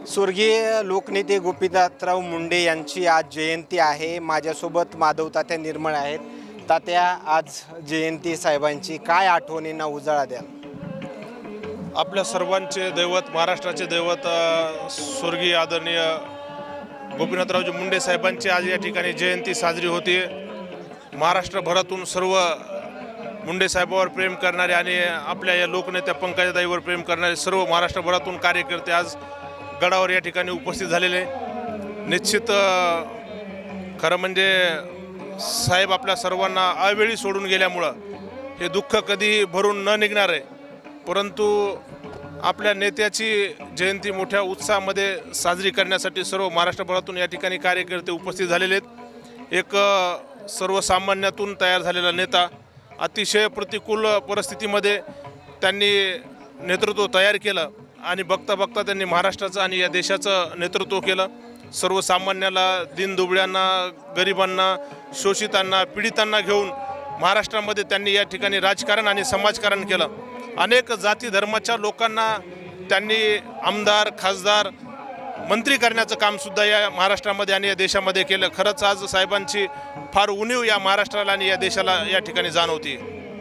स्वर्गीय लोकनेते गोपीनाथराव मुंडे यांची आज जयंती आहे। माझ्यासोबत माधव तात्या निर्मळ आहेत। तात्या, आज जयंती साहेबांची, काय आठवणींना उजाळा द्याल? आपल्या सर्वांचे दैवत, महाराष्ट्राचे दैवत स्वर्गीय आदरणीय गोपीनाथरावजी मुंडे साहेबांची आज या ठिकाणी जयंती साजरी होते। महाराष्ट्रभरातून सर्व मुंडे साहेबांवर प्रेम करणारे आणि आपल्या या लोकनेत्या पंकजाताईंवर प्रेम करणारे सर्व महाराष्ट्रभरातून कार्यकर्ते आज गडावर या ठिकाणी उपस्थित झालेले। निश्चित खरं म्हणजे साहेब आपल्या सर्वांना अवेळी सोडून गेल्यामुळं हे दुःख कधीही भरून न निघणार आहे। परंतु आपल्या नेत्याची जयंती मोठ्या उत्साहामध्ये साजरी करण्यासाठी सर्व महाराष्ट्रभरातून या ठिकाणी कार्यकर्ते उपस्थित झालेले आहेत। एक सर्वसामान्यातून तयार झालेला नेता, अतिशय प्रतिकूल परिस्थितीमध्ये त्यांनी नेतृत्व तयार केलं आणि बघता बघता त्यांनी महाराष्ट्राचं आणि या देशाचं नेतृत्व केलं। सर्वसामान्याला, दीनदुबळ्यांना, गरिबांना, शोषितांना, पीडितांना घेऊन महाराष्ट्रामध्ये त्यांनी या ठिकाणी राजकारण आणि समाजकारण केलं। अनेक जाती धर्माच्या लोकांना त्यांनी आमदार, खासदार, मंत्री करण्याचं कामसुद्धा या महाराष्ट्रामध्ये आणि या देशामध्ये केलं। खरंच आज साहेबांची फार उणीव या महाराष्ट्राला आणि या देशाला या ठिकाणी जाणवते।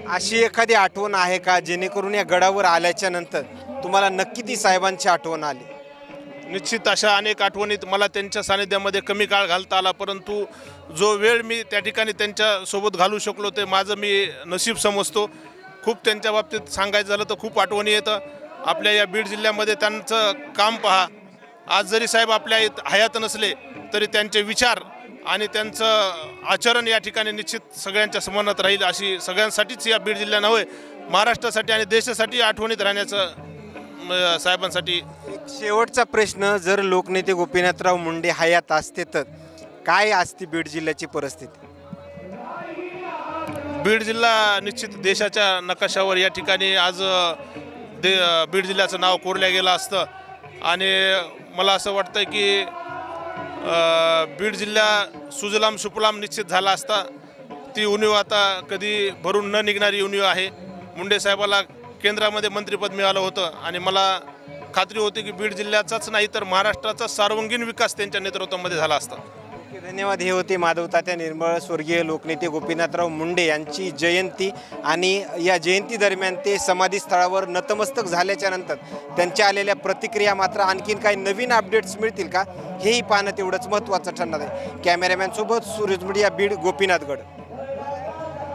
अशी एखादी आठवण आहे का जेणेकरून या गडावर आल्याच्या नंतर तुम्हाला नक्की ती साहेबांची आठवण आली? निश्चित अशा अनेक आठवणीत मला त्यांच्या सानिध्यामध्ये कमी काळ घालता आला, परंतु जो वेळ मी त्या ठिकाणी त्यांच्यासोबत घालू शकलो ते माझं मी नशीब समजतो। खूप त्यांच्या बाबतीत सांगायचं झालं तर खूप आठवणी येतं। आपल्या या बीड जिल्ह्यामध्ये त्यांचं काम पहा। आज जरी साहेब आपल्या हयात नसले तरी त्यांचे विचार आणि त्यांचं आचरण या ठिकाणी निश्चित सगळ्यांच्या स्मरणात राहील। अशी सगळ्यांसाठीच या बीड जिल्हा नव्हे, महाराष्ट्रासाठी आणि देशासाठी आठवणीत राहण्याचं साहेबांसाठी। एक शेवटचा प्रश्न, जर लोकनेते गोपीनाथराव मुंडे हयात असते तर काय असती बीड जिल्ह्याची परिस्थिती? बीड जिल्हा निश्चित देशाच्या नकाशावर या ठिकाणी आज बीड जिल्ह्याचं नाव कोरलं गेलं असतं आणि मला असं वाटतं की बीड जिल्हा सुजलाम सुफलाम निश्चित झाला असता। ती उणीव आता कधी भरून न निघणारी उणीव आहे। मुंडे साहेबाला केंद्रामध्ये मंत्रिपद मिळालं होतं आणि मला खात्री होती की बीड जिल्ह्याचाच नाही तर महाराष्ट्राचा सर्वांगीण विकास त्यांच्या नेतृत्वामध्ये झाला असता। धन्यवाद। हे होते माधव तात्या निर्मळ, स्वर्गीय लोकनेते गोपीनाथराव मुंडे यांची जयंती आणि या जयंती दरम्यान ते समाधीस्थळावर नतमस्तक झाल्याच्या नंतर त्यांच्या आलेल्या प्रतिक्रिया, मात्र आणखीन काही नवीन अपडेट्स मिळतील का हेही पाहणं तेवढंच महत्त्वाचं ठरणार आहे। कॅमेरामॅनसोबत सूरज मीडिया, बीड, गोपीनाथगड।